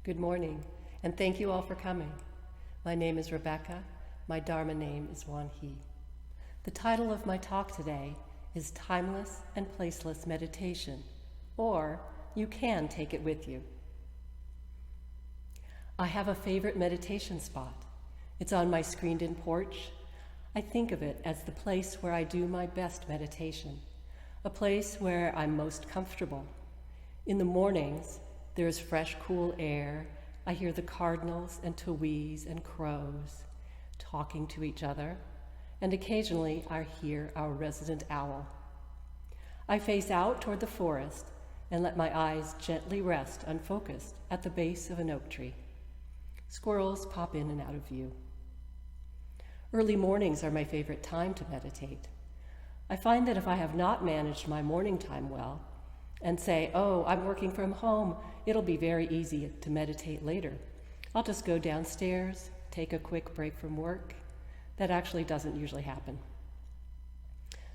Good morning, and thank you all for coming. My name is Rebecca. My Dharma name is Wan He. The title of my talk today is Timeless and Placeless Meditation, or you can take it with you. I have a favorite meditation spot. It's on my screened-in porch. I think of it as the place where I do my best meditation, a place where I'm most comfortable. In the mornings, there is fresh, cool air. I hear the cardinals and tuwees and crows talking to each other, and occasionally I hear our resident owl. I face out toward the forest and let my eyes gently rest unfocused at the base of an oak tree. Squirrels pop in and out of view. Early mornings are my favorite time to meditate. I find that if I have not managed my morning time well, and say, oh, I'm working from home, it'll be very easy to meditate later. I'll just go downstairs, take a quick break from work. That actually doesn't usually happen.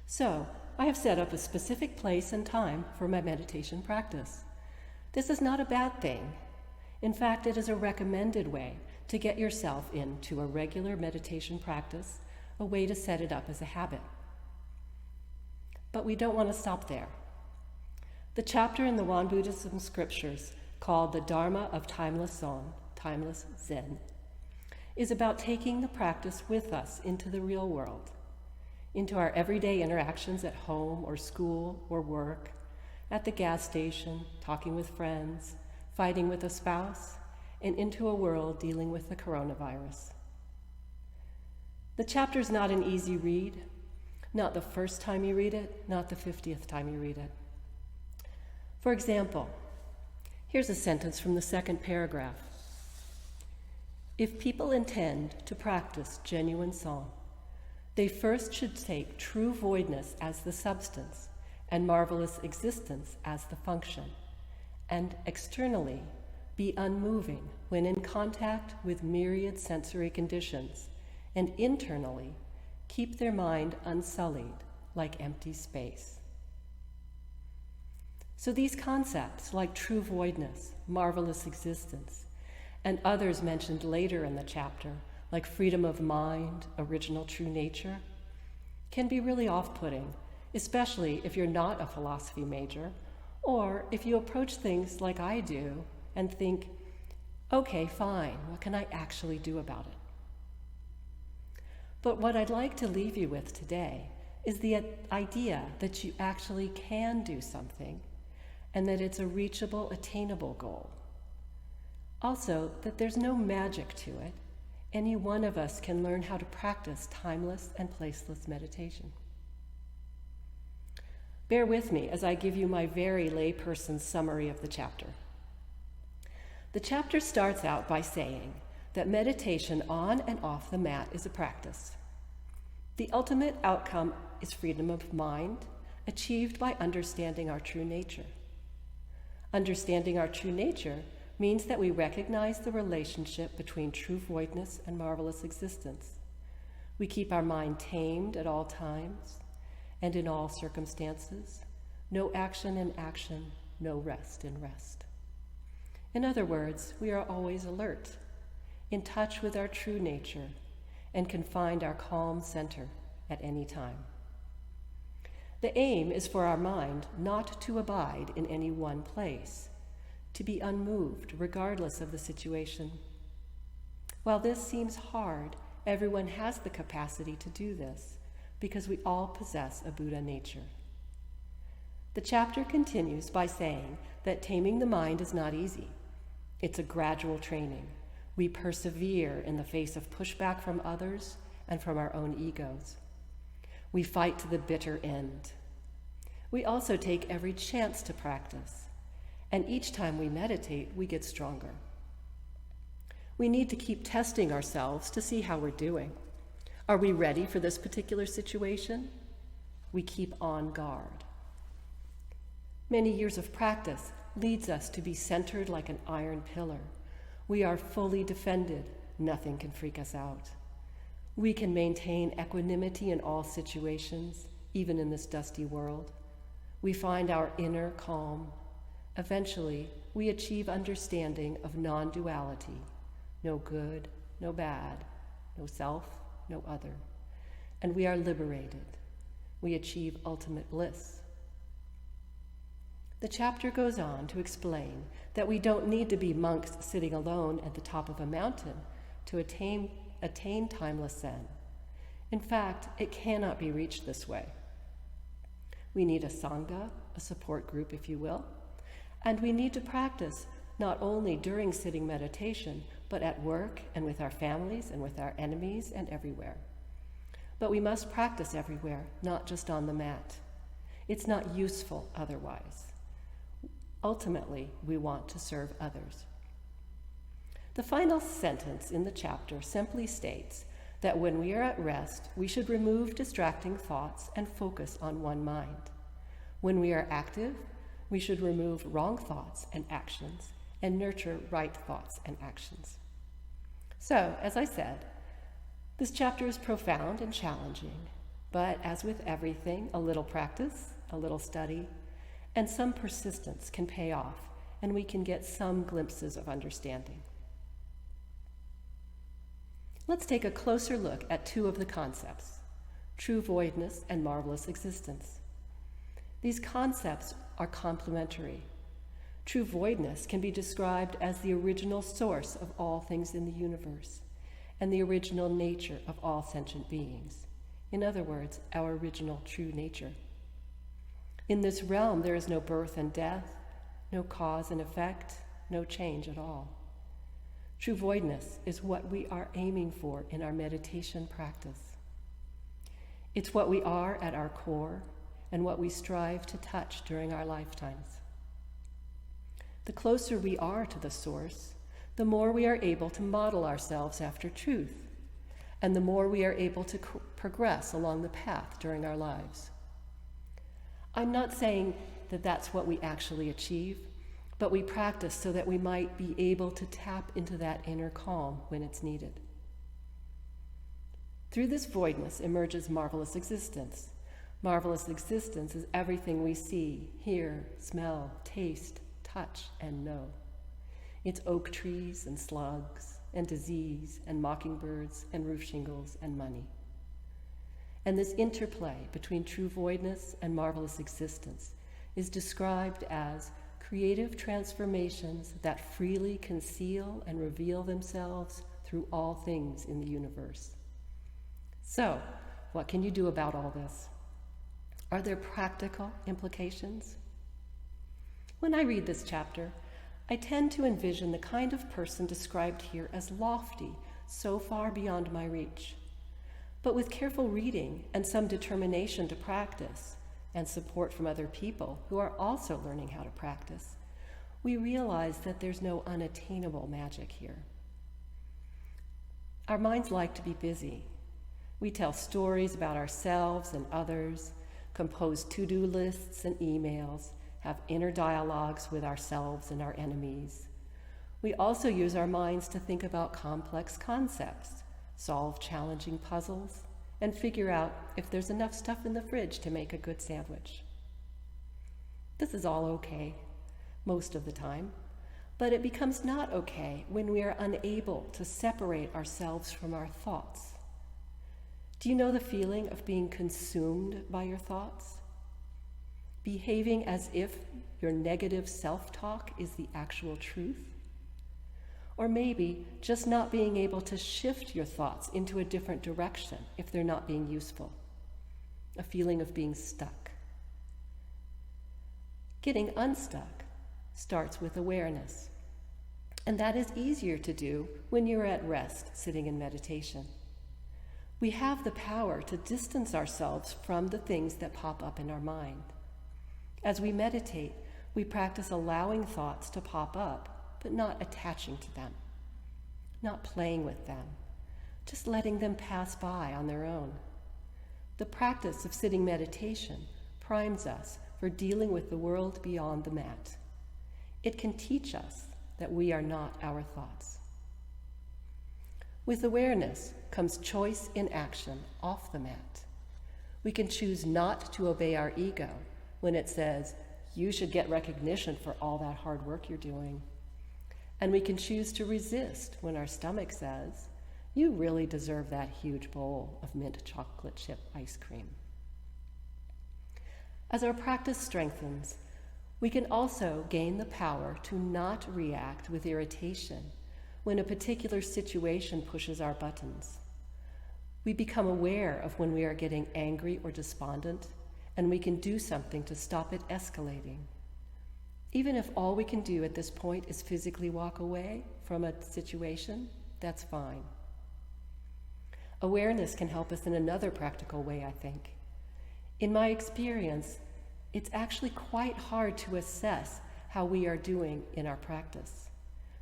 So, I have set up a specific place and time for my meditation practice. This is not a bad thing. In fact, it is a recommended way to get yourself into a regular meditation practice, a way to set it up as a habit. But we don't want to stop there. The chapter in the Wan Buddhism scriptures, called the Dharma of Timeless Zen, is about taking the practice with us into the real world, into our everyday interactions at home or school or work, at the gas station, talking with friends, fighting with a spouse, and into a world dealing with the coronavirus. The chapter is not an easy read, not the first time you read it, not the 50th time you read it. For example, here's a sentence from the second paragraph. If people intend to practice genuine song, they first should take true voidness as the substance and marvelous existence as the function, and externally be unmoving when in contact with myriad sensory conditions, and internally keep their mind unsullied like empty space. So these concepts, like true voidness, marvelous existence, and others mentioned later in the chapter, like freedom of mind, original true nature, can be really off-putting, especially if you're not a philosophy major, or if you approach things like I do and think, okay, fine, what can I actually do about it? But what I'd like to leave you with today is the idea that you actually can do something, and that it's a reachable, attainable goal. Also, that there's no magic to it. Any one of us can learn how to practice timeless and placeless meditation. Bear with me as I give you my very layperson summary of the chapter. The chapter starts out by saying that meditation on and off the mat is a practice. The ultimate outcome is freedom of mind, achieved by understanding our true nature. Understanding our true nature means that we recognize the relationship between true voidness and marvelous existence. We keep our mind tamed at all times and in all circumstances. No action in action, no rest in rest. In other words, we are always alert, in touch with our true nature, and can find our calm center at any time. The aim is for our mind not to abide in any one place, to be unmoved regardless of the situation. While this seems hard, everyone has the capacity to do this because we all possess a Buddha nature. The chapter continues by saying that taming the mind is not easy. It's a gradual training. We persevere in the face of pushback from others and from our own egos. We fight to the bitter end. We also take every chance to practice, and each time we meditate, we get stronger. We need to keep testing ourselves to see how we're doing. Are we ready for this particular situation? We keep on guard. Many years of practice leads us to be centered like an iron pillar. We are fully defended. Nothing can freak us out. We can maintain equanimity in all situations, even in this dusty world. We find our inner calm. Eventually, we achieve understanding of non-duality, no good, no bad, no self, no other, and we are liberated. We achieve ultimate bliss. The chapter goes on to explain that we don't need to be monks sitting alone at the top of a mountain to attain timeless Zen. In fact, it cannot be reached this way. We need a sangha, a support group, if you will, and we need to practice not only during sitting meditation, but at work and with our families and with our enemies and everywhere. But we must practice everywhere, not just on the mat. It's not useful otherwise. Ultimately, we want to serve others. The final sentence in the chapter simply states that when we are at rest, we should remove distracting thoughts and focus on one mind. When we are active, we should remove wrong thoughts and actions and nurture right thoughts and actions. So, as I said, this chapter is profound and challenging, but as with everything, a little practice, a little study, and some persistence can pay off, and we can get some glimpses of understanding. Let's take a closer look at two of the concepts, true voidness and marvelous existence. These concepts are complementary. True voidness can be described as the original source of all things in the universe and the original nature of all sentient beings. In other words, our original true nature. In this realm, there is no birth and death, no cause and effect, no change at all. True voidness is what we are aiming for in our meditation practice. It's what we are at our core and what we strive to touch during our lifetimes. The closer we are to the source, the more we are able to model ourselves after truth, and the more we are able to progress along the path during our lives. I'm not saying that that's what we actually achieve, but we practice so that we might be able to tap into that inner calm when it's needed. Through this voidness emerges marvelous existence. Marvelous existence is everything we see, hear, smell, taste, touch, and know. It's oak trees and slugs and disease and mockingbirds and roof shingles and money. And this interplay between true voidness and marvelous existence is described as creative transformations that freely conceal and reveal themselves through all things in the universe. So, what can you do about all this? Are there practical implications? When I read this chapter, I tend to envision the kind of person described here as lofty, so far beyond my reach. But with careful reading and some determination to practice, and support from other people who are also learning how to practice, we realize that there's no unattainable magic here. Our minds like to be busy. We tell stories about ourselves and others, compose to-do lists and emails, have inner dialogues with ourselves and our enemies. We also use our minds to think about complex concepts, solve challenging puzzles, and figure out if there's enough stuff in the fridge to make a good sandwich. This is all okay, most of the time, but it becomes not okay when we are unable to separate ourselves from our thoughts. Do you know the feeling of being consumed by your thoughts? Behaving as if your negative self-talk is the actual truth? Or maybe just not being able to shift your thoughts into a different direction if they're not being useful. A feeling of being stuck. Getting unstuck starts with awareness. And that is easier to do when you're at rest, sitting in meditation. We have the power to distance ourselves from the things that pop up in our mind. As we meditate, we practice allowing thoughts to pop up, but not attaching to them, not playing with them, just letting them pass by on their own. The practice of sitting meditation primes us for dealing with the world beyond the mat. It can teach us that we are not our thoughts. With awareness comes choice in action off the mat. We can choose not to obey our ego when it says, you should get recognition for all that hard work you're doing. And we can choose to resist when our stomach says, you really deserve that huge bowl of mint chocolate chip ice cream. As our practice strengthens, we can also gain the power to not react with irritation when a particular situation pushes our buttons. We become aware of when we are getting angry or despondent, and we can do something to stop it escalating. Even if all we can do at this point is physically walk away from a situation, that's fine. Awareness can help us in another practical way, I think. In my experience, it's actually quite hard to assess how we are doing in our practice.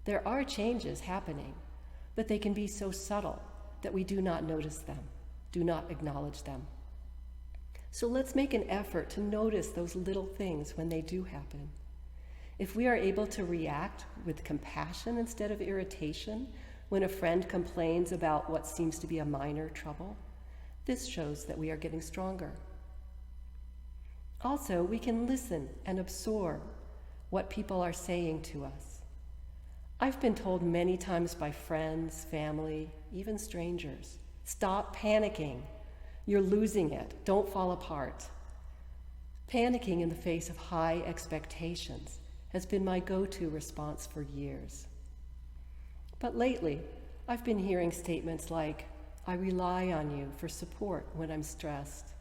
There are changes happening, but they can be so subtle that we do not notice them, do not acknowledge them. So let's make an effort to notice those little things when they do happen. If we are able to react with compassion instead of irritation when a friend complains about what seems to be a minor trouble, this shows that we are getting stronger. Also, we can listen and absorb what people are saying to us. I've been told many times by friends, family, even strangers, stop panicking. You're losing it. Don't fall apart. Panicking in the face of high expectations has been my go-to response for years. But lately, I've been hearing statements like, I rely on you for support when I'm stressed,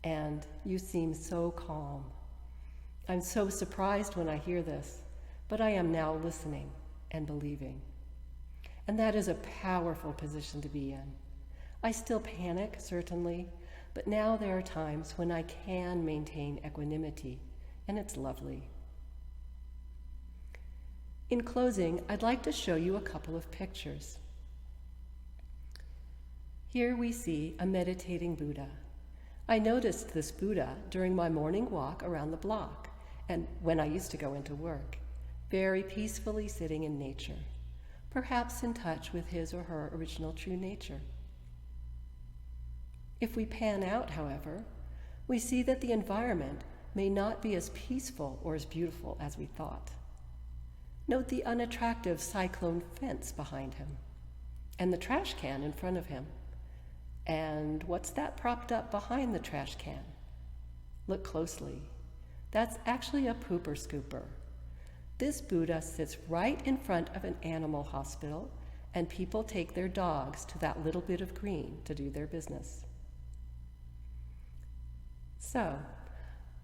and you seem so calm. I'm so surprised when I hear this, but I am now listening and believing. And that is a powerful position to be in. I still panic, certainly, but now there are times when I can maintain equanimity, and it's lovely. In closing, I'd like to show you a couple of pictures. Here we see a meditating Buddha. I noticed this Buddha during my morning walk around the block, and when I used to go into work, very peacefully sitting in nature, perhaps in touch with his or her original true nature. If we pan out, however, we see that the environment may not be as peaceful or as beautiful as we thought. Note the unattractive cyclone fence behind him, and the trash can in front of him. And what's that propped up behind the trash can? Look closely. That's actually a pooper scooper. This Buddha sits right in front of an animal hospital, and people take their dogs to that little bit of green to do their business. So,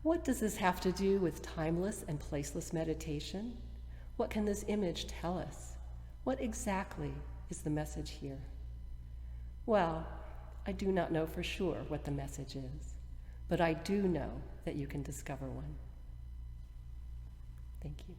what does this have to do with timeless and placeless meditation? What can this image tell us? What exactly is the message here? Well, I do not know for sure what the message is, but I do know that you can discover one. Thank you.